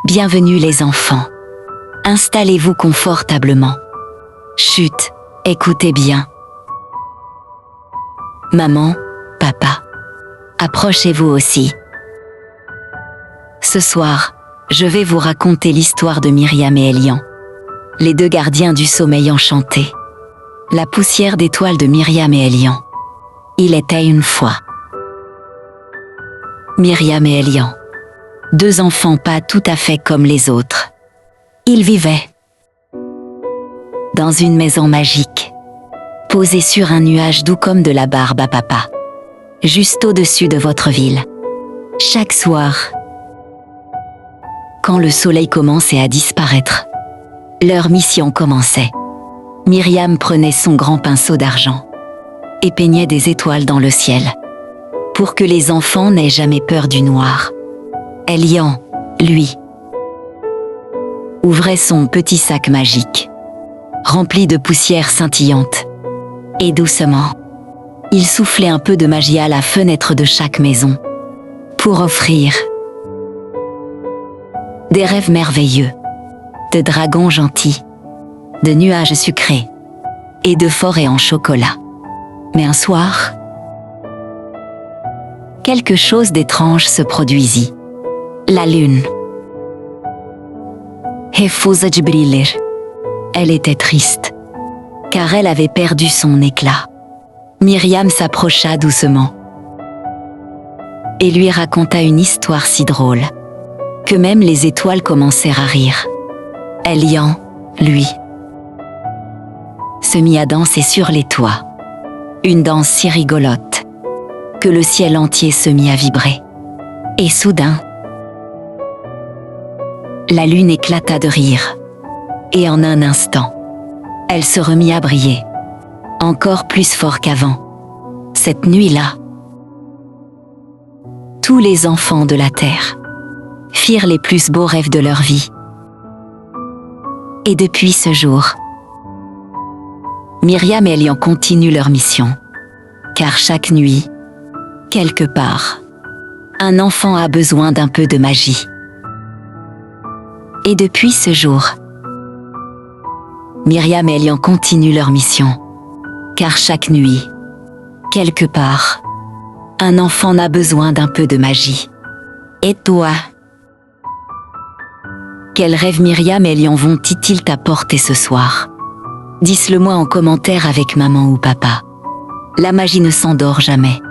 Bienvenue les enfants. Installez-vous confortablement. Chut, écoutez bien. Maman, papa, approchez-vous aussi. Ce soir, je vais vous raconter l'histoire de Myriam et Elian, les deux gardiens du sommeil enchanté. La poussière d'étoiles de Myriam et Elian. Il était une fois. Myriam et Elian. Deux enfants pas tout à fait comme les autres. Ils vivaient dans une maison magique, posée sur un nuage doux comme de la barbe à papa, juste au-dessus de votre ville. Chaque soir, quand le soleil commençait à disparaître, leur mission commençait. Myriam prenait son grand pinceau d'argent et peignait des étoiles dans le ciel, pour que les enfants n'aient jamais peur du noir. Elian, lui, ouvrait son petit sac magique, rempli de poussière scintillante, et doucement, il soufflait un peu de magie à la fenêtre de chaque maison, pour offrir des rêves merveilleux, de dragons gentils, de nuages sucrés et de forêts en chocolat. Mais un soir, quelque chose d'étrange se produisit. La lune. Elle était triste, car elle avait perdu son éclat. Myriam s'approcha doucement et lui raconta une histoire si drôle que même les étoiles commencèrent à rire. Elian, lui, se mit à danser sur les toits, une danse si rigolote que le ciel entier se mit à vibrer. Et soudain, la lune éclata de rire, et en un instant, elle se remit à briller, encore plus fort qu'avant. Cette nuit-là, tous les enfants de la terre firent les plus beaux rêves de leur vie. Et depuis ce jour, Myriam et Elian continuent leur mission, car chaque nuit, quelque part, un enfant a besoin d'un peu de magie. Et depuis ce jour, Myriam et Elian continuent leur mission, car chaque nuit, quelque part, un enfant a besoin d'un peu de magie. Et toi? Quel rêve Myriam et Elian vont-ils t'apporter ce soir? Dis-le moi en commentaire avec maman ou papa. La magie ne s'endort jamais.